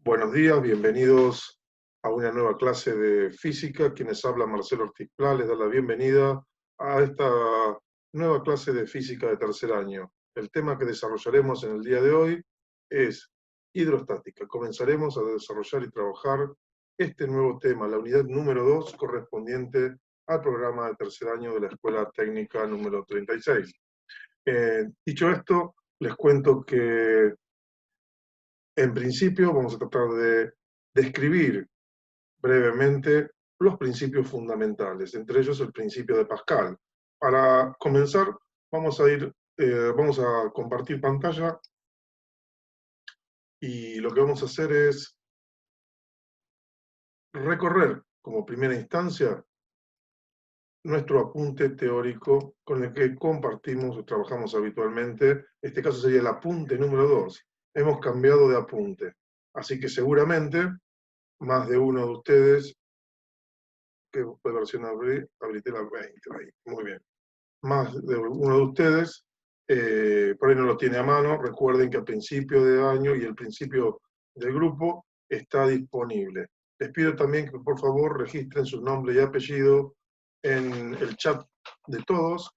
Buenos días, bienvenidos a una nueva clase de física. Quienes habla Marcelo Ortiz Pla, les da la bienvenida a esta nueva clase de física de tercer año. El tema que desarrollaremos en el día de hoy es hidrostática. Comenzaremos a desarrollar y trabajar este nuevo tema, la unidad número 2, correspondiente al programa de tercer año de la Escuela Técnica número 36. Dicho esto, les cuento que en principio vamos a tratar de describir brevemente los principios fundamentales, entre ellos el principio de Pascal. Para comenzar, vamos a compartir pantalla y lo que vamos a hacer es recorrer como primera instancia nuestro apunte teórico con el que compartimos o trabajamos habitualmente. Este caso sería el apunte número 2. Hemos cambiado de apunte, así que seguramente más de uno de ustedes, ¿qué versión habilité la 20 ahí? Muy bien. Más de uno de ustedes, por ahí no lo tiene a mano. Recuerden que a principio de año y el principio del grupo está disponible. Les pido también que por favor registren su nombre y apellido en el chat de todos.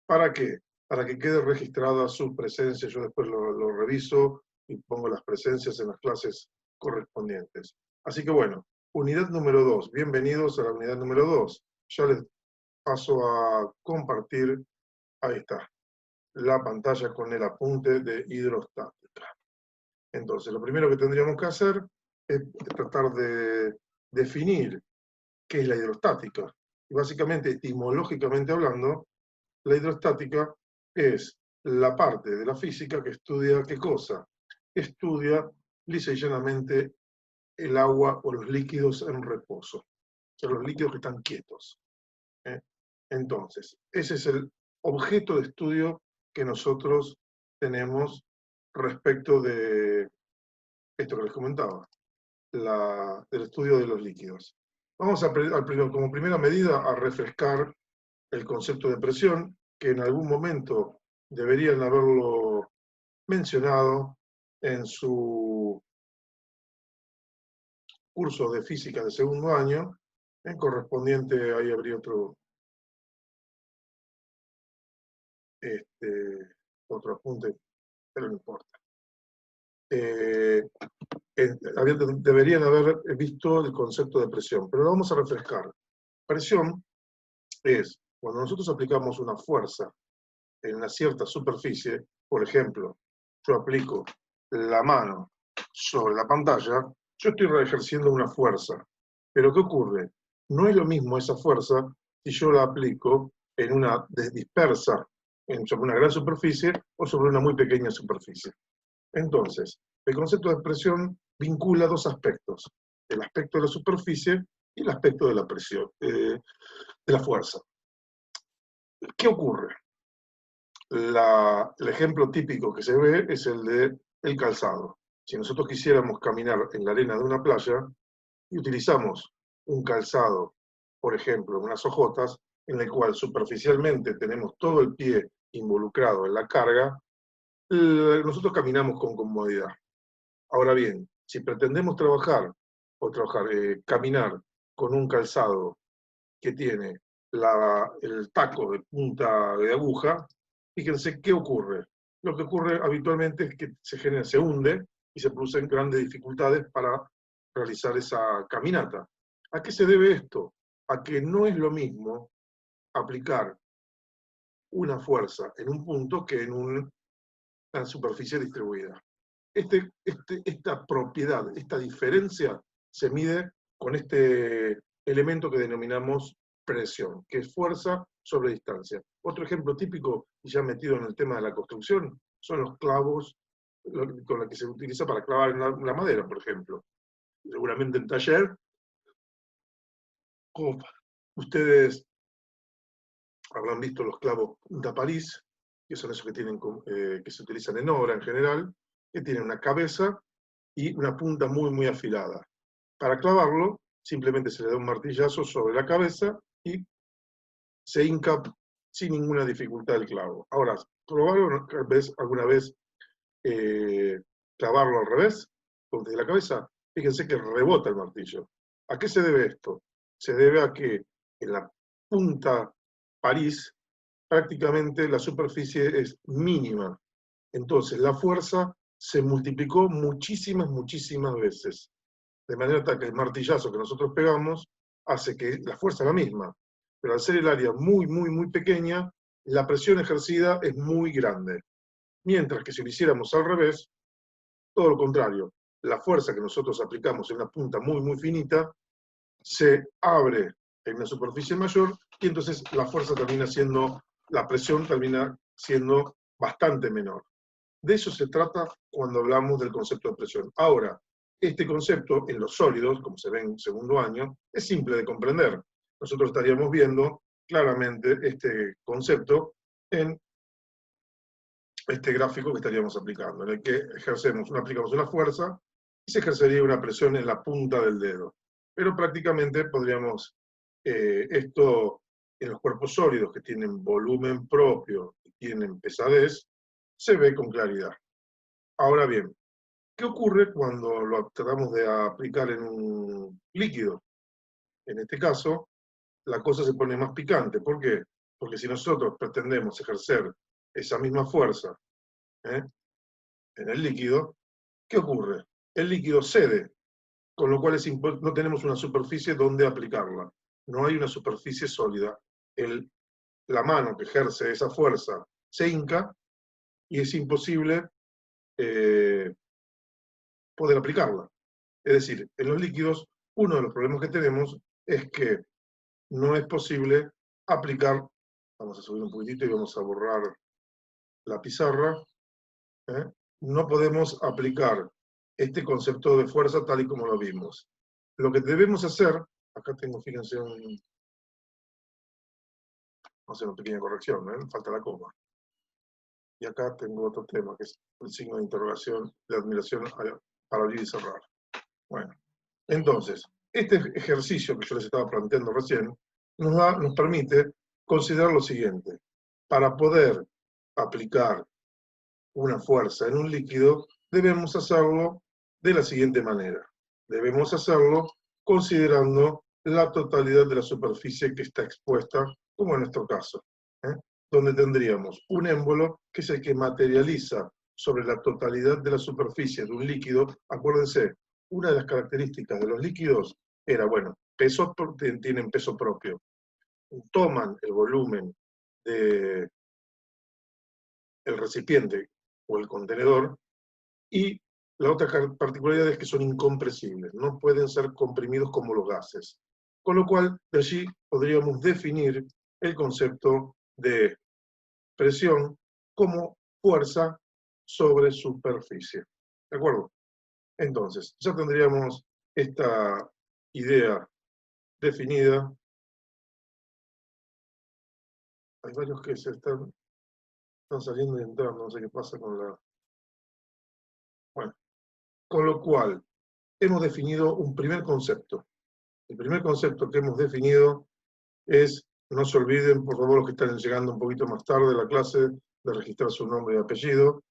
¿Para qué? Para que quede registrada su presencia. Yo después lo reviso y pongo las presencias en las clases correspondientes. Así que bueno, unidad número 2. Bienvenidos a la unidad número 2. Ya les paso a compartir. Ahí está, la pantalla con el apunte de hidrostática. Entonces, lo primero que tendríamos que hacer es tratar de definir qué es la hidrostática. Y básicamente, etimológicamente hablando, la hidrostática es la parte de la física que estudia ¿qué cosa? Estudia lisa y llanamente el agua o los líquidos en reposo, o sea, los líquidos que están quietos. ¿eh? Entonces, ese es el objeto de estudio que nosotros tenemos respecto de esto que les comentaba, del estudio de los líquidos. Vamos a, como primera medida, a refrescar el concepto de presión, que en algún momento deberían haberlo mencionado en su curso de física de segundo año, en correspondiente, ahí habría otro apunte, pero no importa. Deberían haber visto el concepto de presión, pero lo vamos a refrescar. Presión es cuando nosotros aplicamos una fuerza en una cierta superficie. Por ejemplo, yo aplico la mano sobre la pantalla, yo estoy ejerciendo una fuerza. Pero ¿qué ocurre? No es lo mismo esa fuerza si yo la aplico en una dispersa, sobre una gran superficie o sobre una muy pequeña superficie. Entonces, el concepto de presión vincula dos aspectos: el aspecto de la superficie y el aspecto de la presión, de la fuerza. ¿Qué ocurre? El ejemplo típico que se ve es el del calzado. Si nosotros quisiéramos caminar en la arena de una playa y utilizamos un calzado, por ejemplo, unas hojotas, en el cual superficialmente tenemos todo el pie involucrado en la carga, nosotros caminamos con comodidad. Ahora bien, si pretendemos caminar con un calzado que tiene el taco de punta de aguja, fíjense qué ocurre. Lo que ocurre habitualmente es que se hunde y se producen grandes dificultades para realizar esa caminata. ¿A qué se debe esto? A que no es lo mismo aplicar una fuerza en un punto que en una superficie distribuida. Esta propiedad, esta diferencia, se mide con este elemento que denominamos presión, que es fuerza sobre distancia. Otro ejemplo típico, y ya metido en el tema de la construcción, son los clavos con los que se utiliza para clavar en la madera, por ejemplo. Seguramente en taller, como ustedes habrán visto los clavos punta París, que son esos que se utilizan en obra en general, que tienen una cabeza y una punta muy, muy afilada. Para clavarlo, simplemente se le da un martillazo sobre la cabeza y se hinca sin ninguna dificultad el clavo. Ahora, ¿probaron alguna vez clavarlo al revés, desde la cabeza? fíjense que rebota el martillo. ¿A qué se debe esto? Se debe a que en la punta París prácticamente la superficie es mínima. Entonces la fuerza se multiplicó muchísimas, muchísimas veces. De manera tal que el martillazo que nosotros pegamos hace que la fuerza es la misma. Pero al ser el área muy, muy, muy pequeña, la presión ejercida es muy grande. Mientras que si lo hiciéramos al revés, todo lo contrario, la fuerza que nosotros aplicamos en una punta muy, muy finita se abre en una superficie mayor y entonces la fuerza termina siendo, la presión termina siendo bastante menor. De eso se trata cuando hablamos del concepto de presión. Ahora, este concepto en los sólidos, como se ve en segundo año, es simple de comprender. Nosotros estaríamos viendo claramente este concepto en este gráfico que estaríamos aplicando, en el que aplicamos una fuerza y se ejercería una presión en la punta del dedo. Pero prácticamente podríamos, esto en los cuerpos sólidos que tienen volumen propio y tienen pesadez, se ve con claridad. Ahora bien, ¿qué ocurre cuando lo tratamos de aplicar en un líquido? En este caso, la cosa se pone más picante. ¿Por qué? Porque si nosotros pretendemos ejercer esa misma fuerza, ¿eh?, en el líquido, ¿qué ocurre? El líquido cede, con lo cual no tenemos una superficie donde aplicarla. No hay una superficie sólida. La mano que ejerce esa fuerza se hinca y es imposible poder aplicarla. Es decir, en los líquidos, uno de los problemas que tenemos es que no es posible aplicar, vamos a subir un poquitito y vamos a borrar la pizarra, ¿eh? No podemos aplicar este concepto de fuerza tal y como lo vimos. Lo que debemos hacer, acá tengo, fíjense, vamos a hacer una pequeña corrección, falta la coma. Y acá tengo otro tema, que es el signo de interrogación, de admiración para abrir y cerrar. Bueno, entonces, este ejercicio que yo les estaba planteando recién nos permite considerar lo siguiente. Para poder aplicar una fuerza en un líquido, debemos hacerlo de la siguiente manera. Debemos hacerlo considerando la totalidad de la superficie que está expuesta, como en nuestro caso, donde tendríamos un émbolo que es el que materializa sobre la totalidad de la superficie de un líquido. Acuérdense, una de las características de los líquidos era, bueno, tienen peso propio. Toman el volumen del recipiente o el contenedor, y la otra particularidad es que son incompresibles, no pueden ser comprimidos como los gases. Con lo cual, de allí podríamos definir el concepto de presión como fuerza sobre superficie. ¿De acuerdo? Entonces, ya tendríamos esta idea definida. Hay varios que están saliendo y entrando, no sé qué pasa con la... Bueno, con lo cual, hemos definido un primer concepto. El primer concepto que hemos definido es, no se olviden, por favor, los que están llegando un poquito más tarde a la clase, de registrar su nombre y apellido.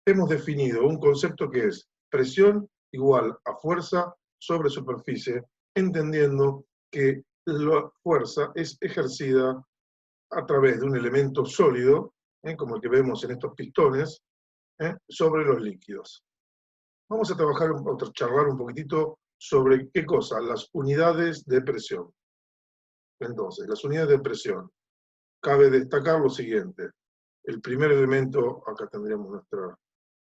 Hemos definido un concepto que es presión igual a fuerza sobre superficie, entendiendo que la fuerza es ejercida a través de un elemento sólido, como el que vemos en estos pistones, sobre los líquidos. Vamos a charlar un poquitito sobre qué cosa, las unidades de presión. Entonces, las unidades de presión. Cabe destacar lo siguiente. El primer elemento, acá tendríamos nuestro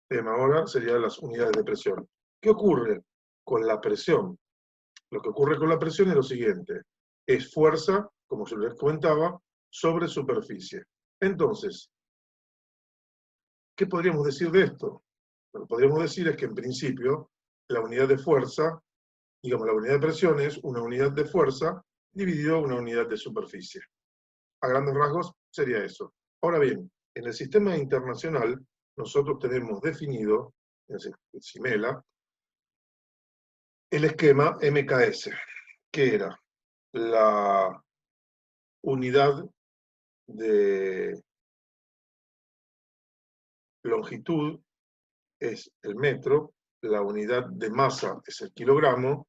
tema ahora, serían las unidades de presión. ¿Qué ocurre con la presión? Lo que ocurre con la presión es lo siguiente. Es fuerza, como yo les comentaba, sobre superficie. Entonces, ¿qué podríamos decir de esto? Lo que podríamos decir es que en principio la unidad de fuerza, digamos la unidad de presión es una unidad de fuerza dividido una unidad de superficie. A grandes rasgos sería eso. Ahora bien, en el sistema internacional nosotros tenemos definido, en el CIMELA, el esquema MKS, que era la unidad de longitud, es el metro, la unidad de masa es el kilogramo,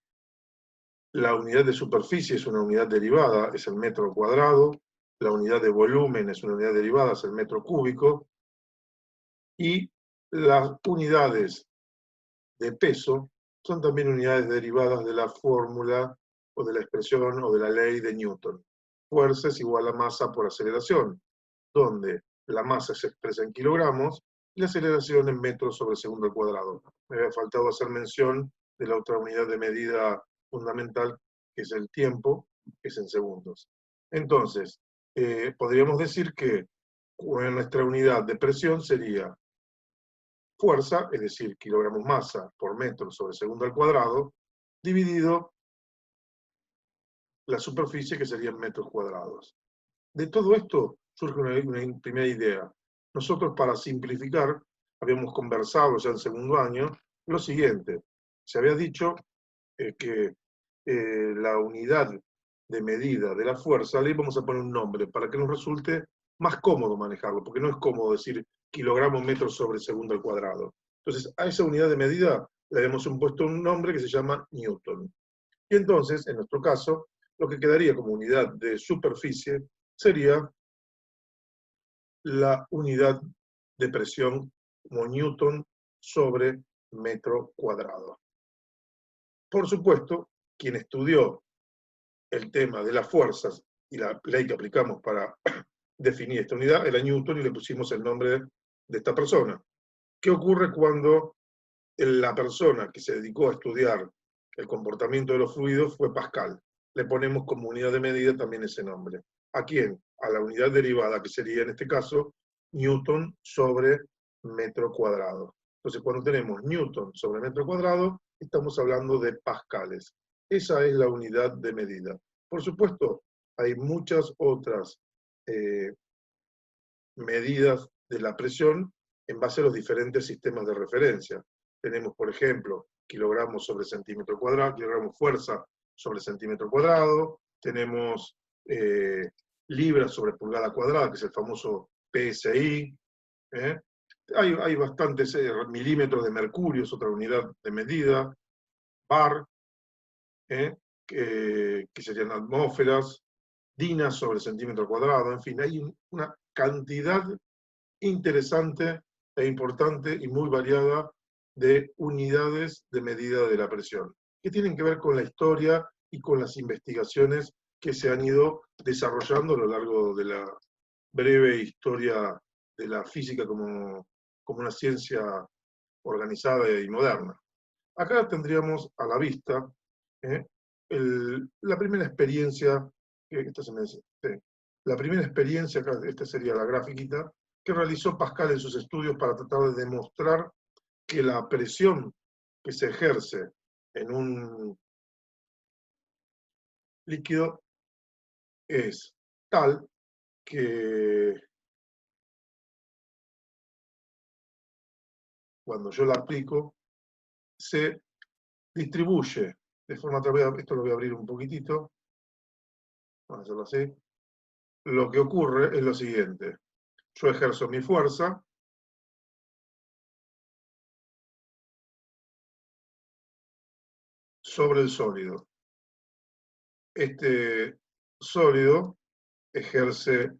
la unidad de superficie es una unidad derivada, es el metro cuadrado, la unidad de volumen es una unidad derivada, es el metro cúbico, y las unidades de peso son también unidades derivadas de la fórmula o de la expresión o de la ley de Newton. Fuerza es igual a masa por aceleración, donde la masa se expresa en kilogramos y la aceleración en metros sobre segundo al cuadrado. Me había faltado hacer mención de la otra unidad de medida fundamental, que es el tiempo, que es en segundos. Entonces, podríamos decir que nuestra unidad de presión sería fuerza, es decir, kilogramos masa por metro sobre segundo al cuadrado, dividido la superficie, que serían metros cuadrados. De todo esto surge una primera idea. Nosotros, para simplificar, habíamos conversado ya en segundo año lo siguiente. Se había dicho que la unidad de medida de la fuerza le íbamos a poner un nombre para que nos resulte más cómodo manejarlo, porque no es cómodo decir kilogramos metros sobre segundo al cuadrado. Entonces, a esa unidad de medida le habíamos puesto un nombre que se llama Newton. Y entonces, en nuestro caso, lo que quedaría como unidad de superficie sería la unidad de presión como Newton sobre metro cuadrado. Por supuesto, quien estudió el tema de las fuerzas y la ley que aplicamos para definir esta unidad era Newton, y le pusimos el nombre de esta persona. ¿Qué ocurre cuando la persona que se dedicó a estudiar el comportamiento de los fluidos fue Pascal? Le ponemos como unidad de medida también ese nombre. ¿A quién? A la unidad derivada, que sería en este caso Newton sobre metro cuadrado. Entonces, cuando tenemos Newton sobre metro cuadrado, estamos hablando de pascales. Esa es la unidad de medida. Por supuesto, hay muchas otras medidas de la presión en base a los diferentes sistemas de referencia. Tenemos, por ejemplo, kilogramos sobre centímetro cuadrado, kilogramos fuerza sobre centímetro cuadrado, tenemos libras sobre pulgada cuadrada, que es el famoso PSI. Hay bastantes milímetros de mercurio, es otra unidad de medida, bar, que serían atmósferas, dinas sobre centímetro cuadrado, en fin, hay una cantidad interesante e importante y muy variada de unidades de medida de la presión, que tienen que ver con la historia y con las investigaciones que se han ido desarrollando a lo largo de la breve historia de la física como una ciencia organizada y moderna. Acá tendríamos a la vista la primera experiencia, la primera experiencia, acá, esta sería la grafiquita, que realizó Pascal en sus estudios para tratar de demostrar que la presión que se ejerce en un líquido es tal que cuando yo la aplico se distribuye de forma, esto lo voy a abrir un poquitito, vamos a hacerlo así. Lo que ocurre es lo siguiente: yo ejerzo mi fuerza, sobre el sólido. Este sólido ejerce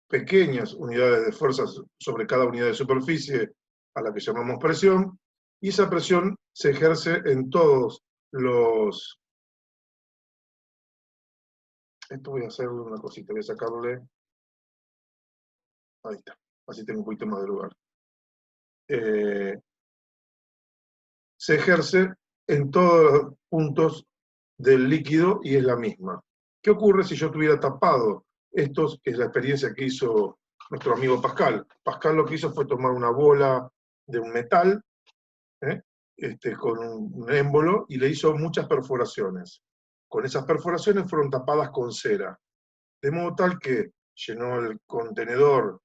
pequeñas unidades de fuerza sobre cada unidad de superficie a la que llamamos presión, y esa presión se ejerce en todos los... Esto voy a hacer una cosita, voy a sacarle... Ahí está, así tengo un poquito más de lugar. Se ejerce en todos los puntos del líquido y es la misma. ¿Qué ocurre si yo tuviera tapado? Esto es la experiencia que hizo nuestro amigo Pascal. Pascal lo que hizo fue tomar una bola de un metal, con un émbolo, y le hizo muchas perforaciones. Con esas perforaciones fueron tapadas con cera, de modo tal que llenó el contenedor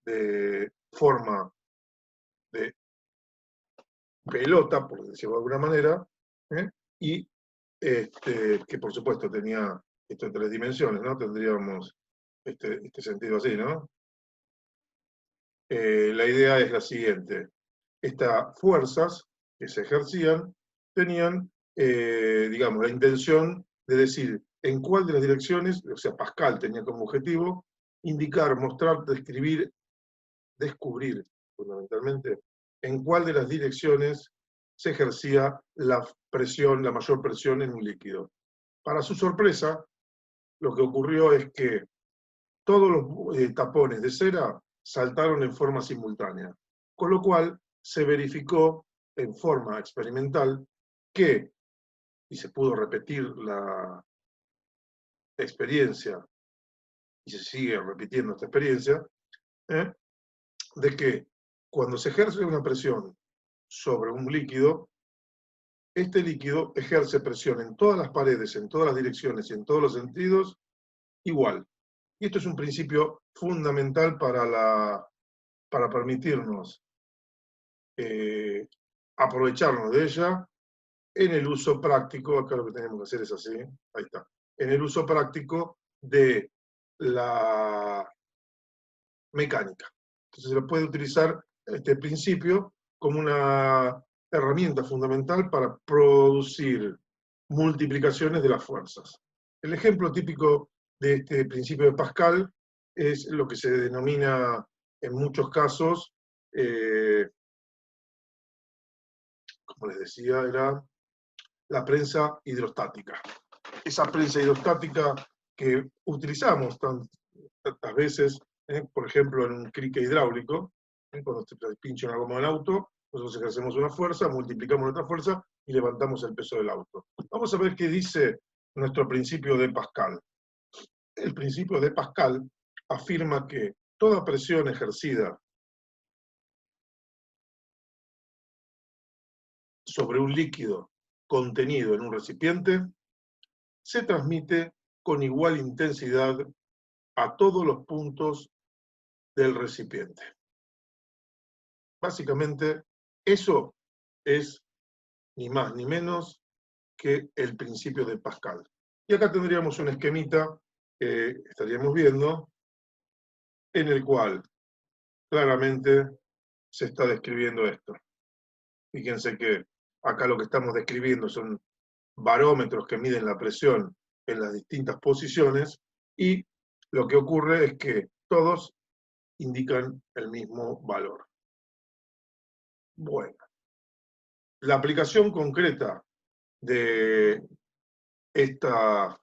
de forma de pelota, por decirlo de alguna manera, y que por supuesto tenía esto en 3 dimensiones, ¿no? Tendríamos este sentido así, ¿no? La idea es la siguiente: estas fuerzas que se ejercían tenían, digamos, la intención de decir en cuál de las direcciones, o sea, Pascal tenía como objetivo indicar, mostrar, describir, descubrir, fundamentalmente, en cuál de las direcciones se ejercía la presión, la mayor presión en un líquido. Para su sorpresa, lo que ocurrió es que todos los tapones de cera saltaron en forma simultánea, con lo cual se verificó en forma experimental que, y se pudo repetir la experiencia, y se sigue repitiendo esta experiencia, de que cuando se ejerce una presión sobre un líquido, este líquido ejerce presión en todas las paredes, en todas las direcciones y en todos los sentidos igual. Y esto es un principio fundamental para permitirnos aprovecharnos de ella en el uso práctico. Acá lo que tenemos que hacer es así, ahí está, en el uso práctico de la mecánica. Entonces se lo puede utilizar este principio como una herramienta fundamental para producir multiplicaciones de las fuerzas. El ejemplo típico de este principio de Pascal es lo que se denomina en muchos casos, como les decía, era la prensa hidrostática. Esa prensa hidrostática que utilizamos tantas veces, por ejemplo, en un crique hidráulico, cuando se pincha una goma del auto, nosotros ejercemos una fuerza, multiplicamos otra fuerza y levantamos el peso del auto. Vamos a ver qué dice nuestro principio de Pascal. El principio de Pascal afirma que toda presión ejercida sobre un líquido contenido en un recipiente se transmite con igual intensidad a todos los puntos del recipiente. Básicamente, eso es ni más ni menos que el principio de Pascal. Y acá tendríamos un esquemita que estaríamos viendo, en el cual claramente se está describiendo esto. Fíjense que acá lo que estamos describiendo son barómetros que miden la presión en las distintas posiciones, y lo que ocurre es que todos indican el mismo valor. Bueno, la aplicación concreta de esta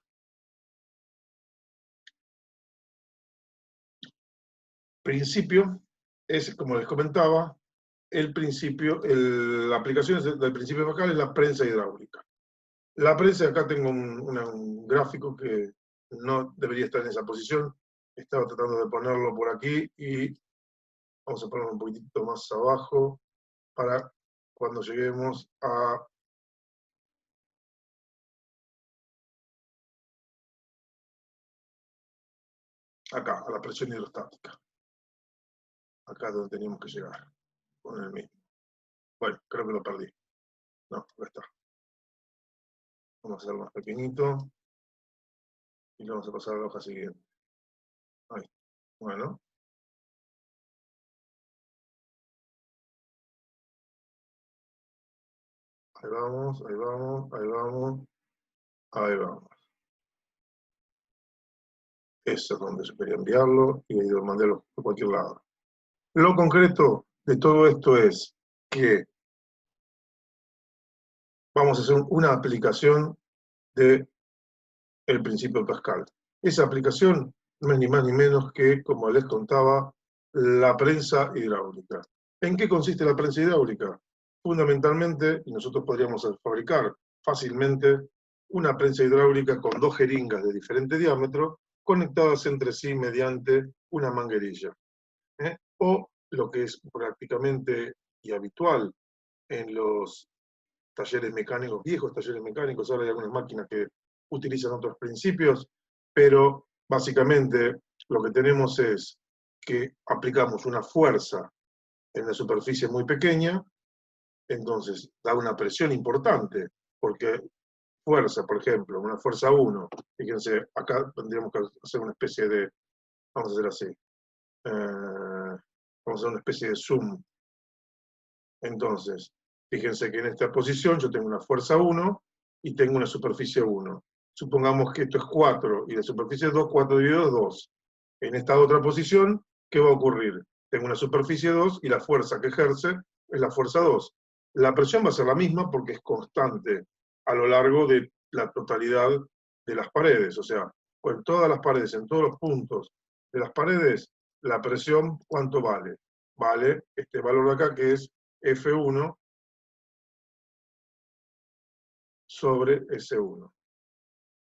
principio es, como les comentaba, el principio, la aplicación del principio de Pascal es la prensa hidráulica. La prensa, acá tengo un gráfico que no debería estar en esa posición, estaba tratando de ponerlo por aquí y vamos a ponerlo un poquitito más abajo para cuando lleguemos acá, a la presión hidrostática. Acá es donde teníamos que llegar, con el mismo. Bueno, creo que lo perdí. No, acá está. Vamos a hacerlo más pequeñito y le vamos a pasar a la hoja siguiente. Ahí. Bueno. Ahí vamos, ahí vamos, ahí vamos, ahí vamos. Ese es donde yo quería enviarlo y lo mandé a cualquier lado. Lo concreto de todo esto es que vamos a hacer una aplicación del principio de Pascal. Esa aplicación no es ni más ni menos que, como les contaba, la prensa hidráulica. ¿En qué consiste la prensa hidráulica? Fundamentalmente, y nosotros podríamos fabricar fácilmente una prensa hidráulica con dos jeringas de diferente diámetro conectadas entre sí mediante una manguerilla. O lo que es prácticamente y habitual en los talleres mecánicos, viejos talleres mecánicos, ahora hay algunas máquinas que utilizan otros principios, pero básicamente lo que tenemos es que aplicamos una fuerza en la superficie muy pequeña, entonces da una presión importante, porque fuerza, por ejemplo, una fuerza 1, fíjense, acá tendríamos que hacer una especie de, vamos a hacer así, vamos a hacer una especie de zoom. Entonces, Fíjense que en esta posición yo tengo una fuerza 1 y tengo una superficie 1. Supongamos que esto es 4 y la superficie es 2, 4 dividido es 2. En esta otra posición, ¿qué va a ocurrir? Tengo una superficie 2 y la fuerza que ejerce es la fuerza 2. La presión va a ser la misma porque es constante a lo largo de la totalidad de las paredes. O sea, en todas las paredes, en todos los puntos de las paredes, la presión, ¿cuánto vale? Vale este valor de acá que es F1 sobre S1.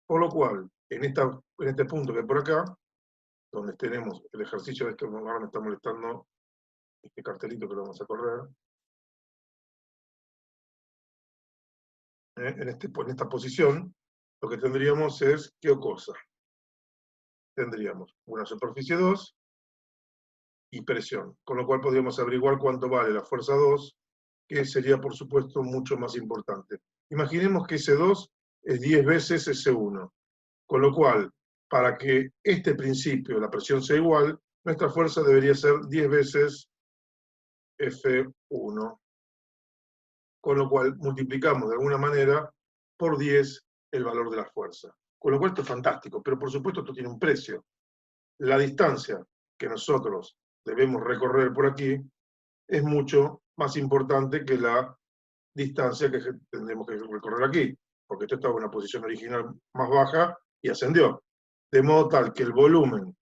Por lo cual, en este punto que es por acá, donde tenemos el ejercicio de esto, ahora me está molestando este cartelito que lo vamos a correr, en esta posición, lo que tendríamos es, ¿qué cosa? Tendríamos una superficie 2 y presión, con lo cual podríamos averiguar cuánto vale la fuerza 2, que sería, por supuesto, mucho más importante. Imaginemos que ese 2 es 10 veces ese 1. Con lo cual, para que este principio, la presión sea igual, nuestra fuerza debería ser 10 veces F1. Con lo cual, multiplicamos de alguna manera por 10 el valor de la fuerza. Con lo cual, esto es fantástico, pero por supuesto esto tiene un precio. La distancia que nosotros debemos recorrer por aquí es mucho más importante que la distancia que tendremos que recorrer aquí, porque esto estaba en una posición original más baja y ascendió. De modo tal que el volumen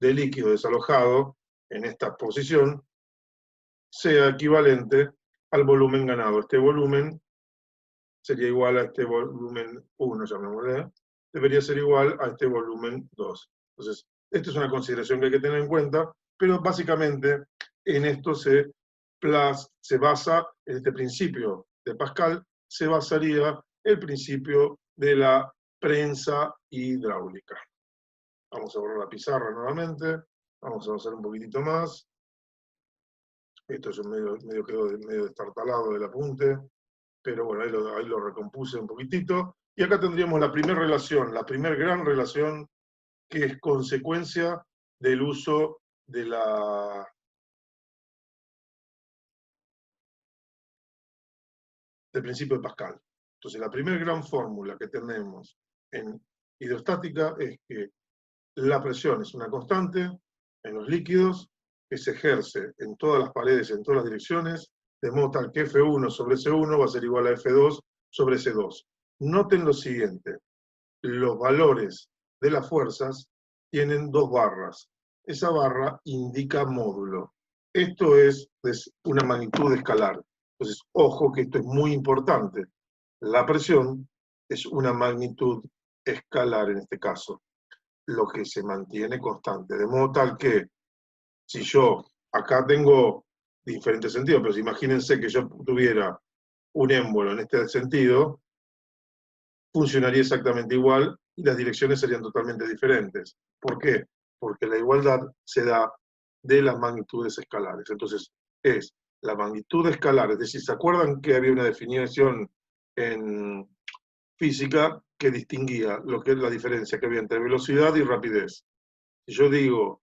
de líquido desalojado en esta posición sea equivalente al volumen ganado. Este volumen sería igual a este volumen 1, llamémosle, debería ser igual a este volumen 2. Entonces, esta es una consideración que hay que tener en cuenta, pero básicamente en esto se basa, en este principio de Pascal, se basaría el principio de la prensa hidráulica. Vamos a borrar la pizarra nuevamente, vamos a avanzar un poquitito más. Esto es quedó medio destartalado del apunte, pero bueno, ahí lo recompuse un poquitito. Y acá tendríamos la primera relación, la primera gran relación que es consecuencia del uso del principio de Pascal. Entonces, la primera gran fórmula que tenemos en hidrostática es que la presión es una constante en los líquidos que se ejerce en todas las paredes, en todas las direcciones, de modo tal que F1 sobre C1 va a ser igual a F2 sobre C2. Noten lo siguiente, los valores de las fuerzas tienen dos barras. Esa barra indica módulo. Esto es una magnitud escalar. Entonces, ojo que esto es muy importante. La presión es una magnitud escalar en este caso, lo que se mantiene constante. De modo tal que, si yo, acá tengo diferentes sentidos, pero si imagínense que yo tuviera un émbolo en este sentido, funcionaría exactamente igual y las direcciones serían totalmente diferentes. ¿Por qué? Porque la igualdad se da de las magnitudes escalares. Entonces, es la magnitud escalar, es decir, ¿se acuerdan que había una definición en física que distinguía lo que es la diferencia que había entre velocidad y rapidez? Si yo digo,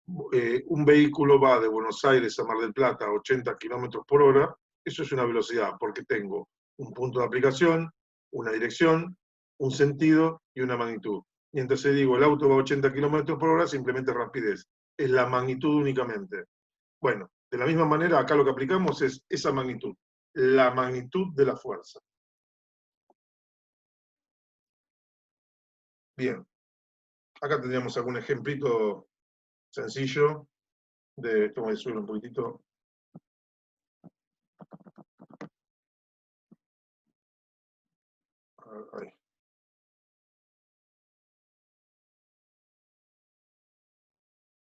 un vehículo va de Buenos Aires a Mar del Plata a 80 kilómetros por hora, eso es una velocidad, porque tengo un punto de aplicación, una dirección, un sentido y una magnitud. Mientras se digo el auto va a 80 kilómetros por hora, simplemente rapidez. Es la magnitud únicamente. Bueno, de la misma manera, acá lo que aplicamos es esa magnitud, la magnitud de la fuerza. Bien, acá tendríamos algún ejemplito sencillo de, tengo que subir un poquitito. Ahí.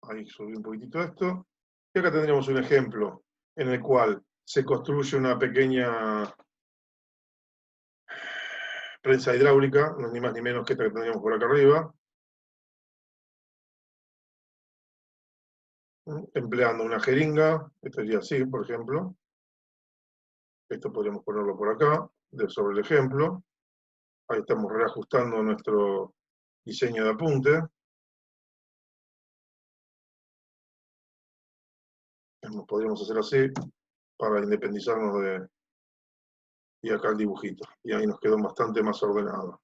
Ahí subí un poquitito esto. Y acá tendríamos un ejemplo en el cual se construye una pequeña prensa hidráulica, no es ni más ni menos que esta que tendríamos por acá arriba, empleando una jeringa, esto sería así, por ejemplo. Esto podríamos ponerlo por acá, sobre el ejemplo. Ahí estamos reajustando nuestro diseño de apunte. Podríamos hacer así para independizarnos y acá el dibujito. Y ahí nos quedó bastante más ordenado.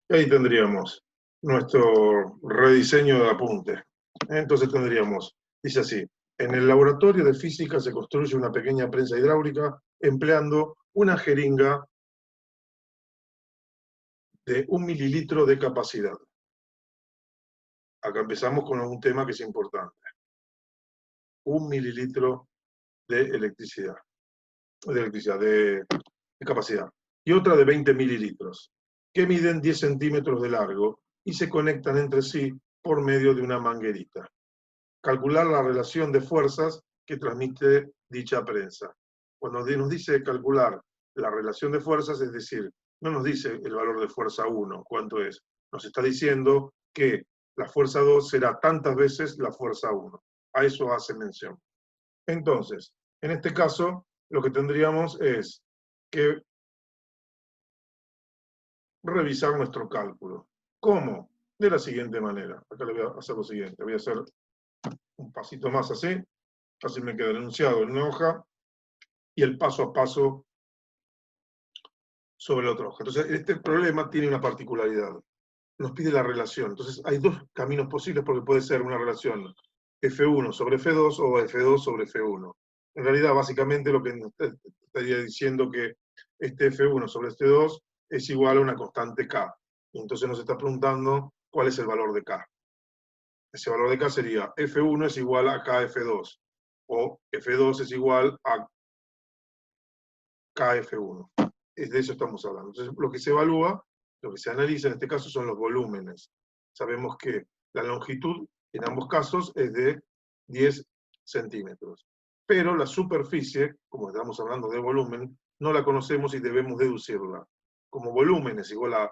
Y ahí tendríamos nuestro rediseño de apunte. Entonces tendríamos, dice así, en el laboratorio de física se construye una pequeña prensa hidráulica empleando una jeringa de 1 mililitro de capacidad. Acá empezamos con un tema que es importante. 1 mililitro de electricidad, de capacidad. Y otra de 20 mililitros, que miden 10 centímetros de largo y se conectan entre sí por medio de una manguerita. Calcular la relación de fuerzas que transmite dicha prensa. Cuando nos dice calcular la relación de fuerzas, es decir, no nos dice el valor de fuerza 1, cuánto es. Nos está diciendo que la fuerza 2 será tantas veces la fuerza 1. A eso hace mención. Entonces, en este caso, lo que tendríamos es que revisar nuestro cálculo. ¿Cómo? De la siguiente manera. Acá le voy a hacer lo siguiente. Voy a hacer un pasito más así. Así me queda enunciado en una hoja. Y el paso a paso sobre la otra hoja. Entonces, este problema tiene una particularidad. Nos pide la relación. Entonces, hay dos caminos posibles porque puede ser una relación F1 sobre F2 o F2 sobre F1. En realidad, básicamente, lo que nos estaría diciendo que este F1 sobre este 2 es igual a una constante K. Y entonces nos está preguntando cuál es el valor de K. Ese valor de K sería F1 es igual a KF2 o F2 es igual a KF1. De eso estamos hablando. Entonces, lo que se evalúa, lo que se analiza en este caso son los volúmenes. Sabemos que la longitud en ambos casos es de 10 centímetros. Pero la superficie, como estamos hablando de volumen, no la conocemos y debemos deducirla. Como volumen es igual a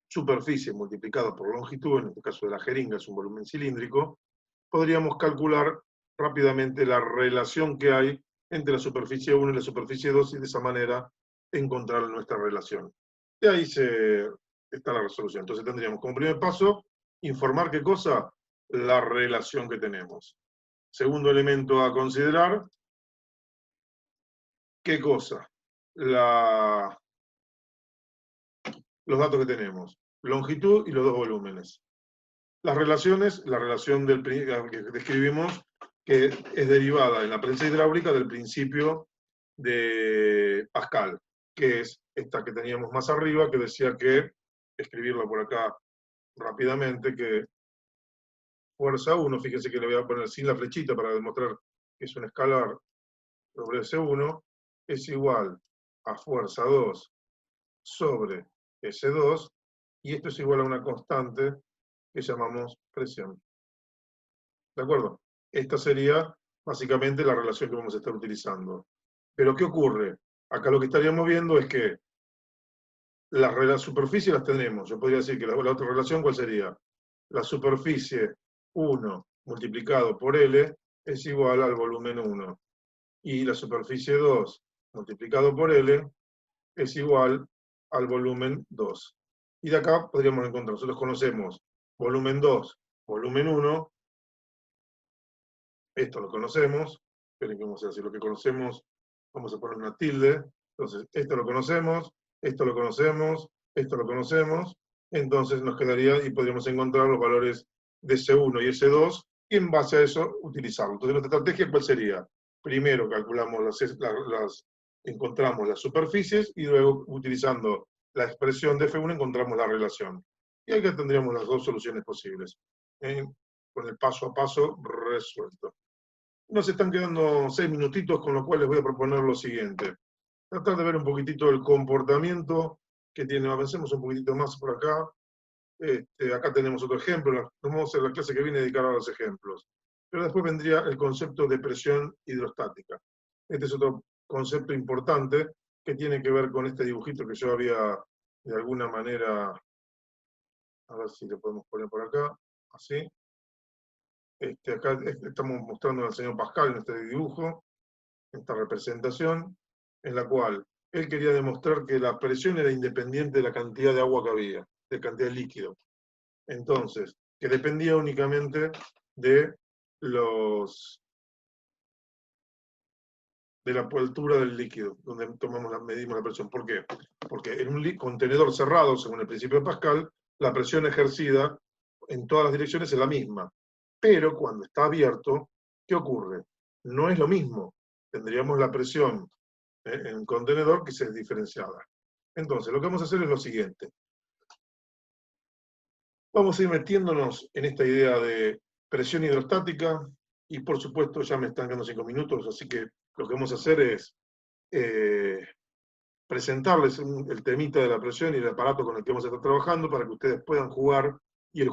superficie multiplicada por longitud, en este caso de la jeringa es un volumen cilíndrico, podríamos calcular rápidamente la relación que hay entre la superficie 1 y la superficie 2 y de esa manera encontrar nuestra relación. De ahí está la resolución. Entonces tendríamos como primer paso informar qué cosa, la relación que tenemos. Segundo elemento a considerar, qué cosa, los datos que tenemos, longitud y los dos volúmenes. Las relaciones, la relación que describimos, que es derivada en la prensa hidráulica del principio de Pascal, que es esta que teníamos más arriba, que decía que, escribirla por acá rápidamente, que fuerza 1, fíjense que le voy a poner sin la flechita para demostrar que es un escalar sobre S1, es igual a fuerza 2 sobre S2, y esto es igual a una constante que llamamos presión. ¿De acuerdo? Esta sería básicamente la relación que vamos a estar utilizando. Pero ¿qué ocurre? Acá lo que estaríamos viendo es que las superficies las tenemos. Yo podría decir que la otra relación, ¿cuál sería? La superficie 1 multiplicado por L es igual al volumen 1. Y la superficie 2 multiplicado por L es igual al volumen 2. Y de acá podríamos encontrar, nosotros conocemos volumen 2, volumen 1, esto lo conocemos, esperen que vamos a decir lo que conocemos, vamos a poner una tilde, entonces esto lo conocemos, esto lo conocemos, esto lo conocemos, entonces nos quedaría y podríamos encontrar los valores de S1 y S2 y en base a eso utilizarlo. Entonces nuestra estrategia, ¿cuál sería? Primero calculamos encontramos las superficies y luego utilizando la expresión de F1 encontramos la relación. Y acá tendríamos las dos soluciones posibles, con el paso a paso resuelto. Nos están quedando 6 minutitos, con lo cual les voy a proponer lo siguiente. Tratar de ver un poquitito el comportamiento que tiene. Avancemos un poquitito más por acá. Acá tenemos otro ejemplo. Nos vamos a hacer la clase que viene dedicada a los ejemplos. Pero después vendría el concepto de presión hidrostática. Este es otro concepto importante que tiene que ver con este dibujito que yo había de alguna manera, a ver si lo podemos poner por acá, así. Acá estamos mostrando al señor Pascal en este dibujo, esta representación, en la cual él quería demostrar que la presión era independiente de la cantidad de agua que había, de cantidad de líquido. Entonces, que dependía únicamente de de la altura del líquido, donde medimos la presión. ¿Por qué? Porque en un contenedor cerrado, según el principio de Pascal, la presión ejercida en todas las direcciones es la misma. Pero cuando está abierto, ¿qué ocurre? No es lo mismo. Tendríamos la presión en un contenedor que es diferenciada. Entonces, lo que vamos a hacer es lo siguiente. Vamos a ir metiéndonos en esta idea de presión hidrostática, y por supuesto ya me están quedando 5 minutos, así que lo que vamos a hacer es presentarles el temita de la presión y el aparato con el que vamos a estar trabajando para que ustedes puedan jugar, y el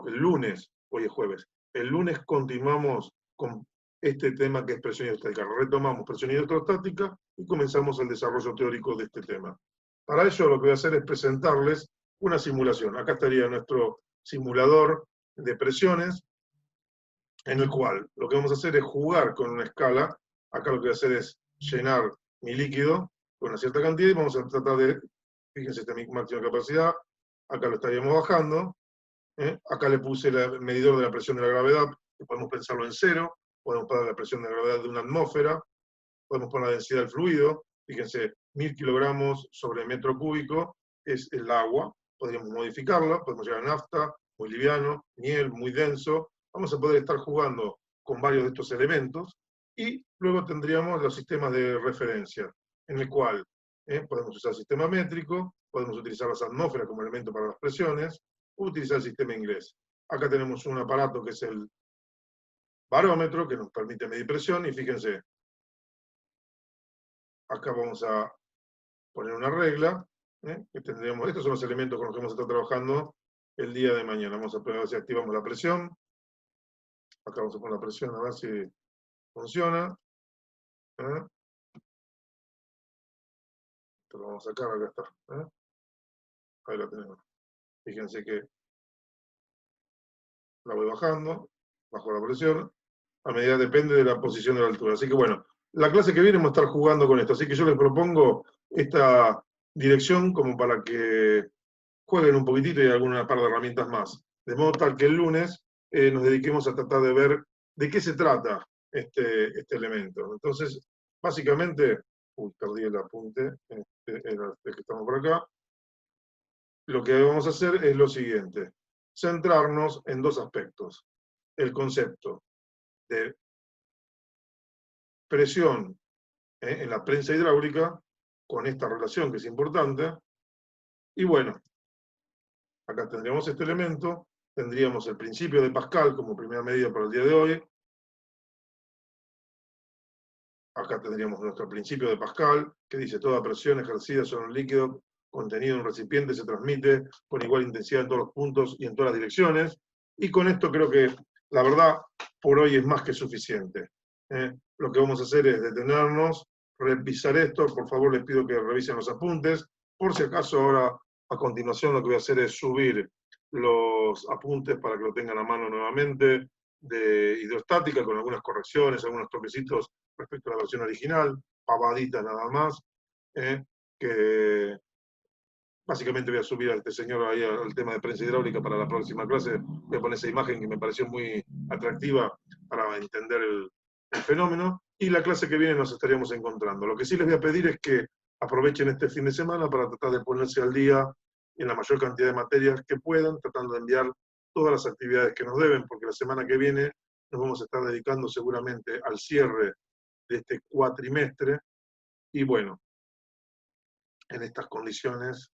lunes, hoy es jueves, el lunes continuamos con este tema que es presión hidrostática. Retomamos presión hidrostática y comenzamos el desarrollo teórico de este tema. Para ello lo que voy a hacer es presentarles una simulación. Acá estaría nuestro simulador de presiones, en el cual lo que vamos a hacer es jugar con una escala. Acá lo que voy a hacer es llenar mi líquido con una cierta cantidad y vamos a tratar de, fíjense, esta es mi máxima capacidad, acá lo estaríamos bajando, acá le puse el medidor de la presión de la gravedad, que podemos pensarlo en 0, podemos poner la presión de la gravedad de una atmósfera, podemos poner la densidad del fluido, fíjense, 1000 kilogramos sobre metro cúbico es el agua, podríamos modificarla, podemos llegar a nafta, muy liviano, miel, muy denso, vamos a poder estar jugando con varios de estos elementos, y luego tendríamos los sistemas de referencia, en el cual podemos usar el sistema métrico, podemos utilizar las atmósferas como elemento para las presiones, o utilizar el sistema inglés. Acá tenemos un aparato que es el barómetro, que nos permite medir presión, y fíjense, acá vamos a poner una regla, que tendríamos, estos son los elementos con los que vamos a estar trabajando el día de mañana. Vamos a ver si activamos la presión. Acá vamos a poner la presión a ver si funciona. Esto lo vamos a sacar, acá está. Ahí la tenemos. Fíjense que la voy bajando, bajo la presión, a medida depende de la posición de la altura. Así que bueno, la clase que viene vamos a estar jugando con esto, así que yo les propongo esta dirección como para que jueguen un poquitito y alguna par de herramientas más. De modo tal que el lunes nos dediquemos a tratar de ver de qué se trata este elemento. Entonces, básicamente, perdí el apunte, era el que estamos por acá. Lo que vamos a hacer es lo siguiente, centrarnos en dos aspectos. El concepto de presión en la prensa hidráulica, con esta relación que es importante, y bueno, acá tendríamos este elemento, tendríamos el principio de Pascal como primera medida para el día de hoy, acá tendríamos nuestro principio de Pascal, que dice toda presión ejercida sobre un líquido contenido en un recipiente se transmite con igual intensidad en todos los puntos y en todas las direcciones, y con esto creo que, la verdad, por hoy es más que suficiente. Lo que vamos a hacer es detenernos, revisar esto, por favor les pido que revisen los apuntes, por si acaso ahora a continuación lo que voy a hacer es subir los apuntes para que lo tengan a mano nuevamente, de hidrostática, con algunas correcciones, algunos toquecitos respecto a la versión original, pavaditas nada más, que básicamente voy a subir a este señor ahí al tema de prensa hidráulica para la próxima clase. Voy a poner esa imagen que me pareció muy atractiva para entender el fenómeno. Y la clase que viene nos estaríamos encontrando. Lo que sí les voy a pedir es que aprovechen este fin de semana para tratar de ponerse al día en la mayor cantidad de materias que puedan, tratando de enviar todas las actividades que nos deben, porque la semana que viene nos vamos a estar dedicando seguramente al cierre de este cuatrimestre. Y bueno, en estas condiciones,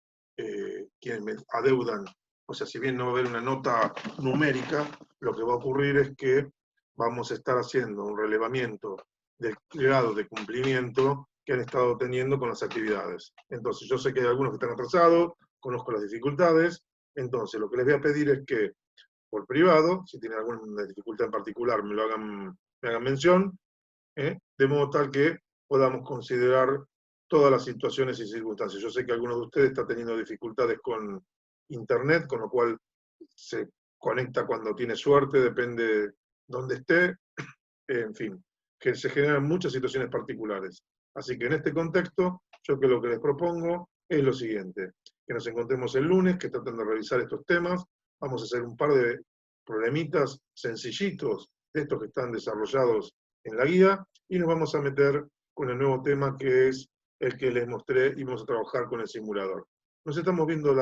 quienes me adeudan, o sea, si bien no va a haber una nota numérica, lo que va a ocurrir es que vamos a estar haciendo un relevamiento del grado de cumplimiento que han estado teniendo con las actividades. Entonces, yo sé que hay algunos que están atrasados, conozco las dificultades, entonces lo que les voy a pedir es que, por privado, si tienen alguna dificultad en particular, me hagan mención, de modo tal que podamos considerar todas las situaciones y circunstancias. Yo sé que algunos de ustedes están teniendo dificultades con internet, con lo cual se conecta cuando tiene suerte, depende dónde esté, en fin, que se generan muchas situaciones particulares. Así que en este contexto, yo que lo que les propongo es lo siguiente, que nos encontremos el lunes, que traten de revisar estos temas, vamos a hacer un par de problemitas sencillitos, de estos que están desarrollados en la guía, y nos vamos a meter con el nuevo tema que es el que les mostré y vamos a trabajar con el simulador. Nos estamos viendo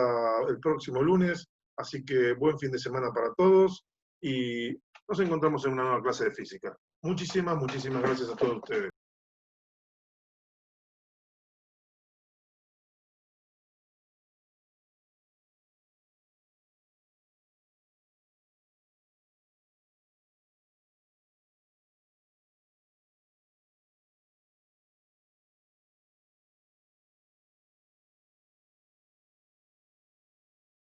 el próximo lunes, así que buen fin de semana para todos y nos encontramos en una nueva clase de física. Muchísimas gracias a todos ustedes.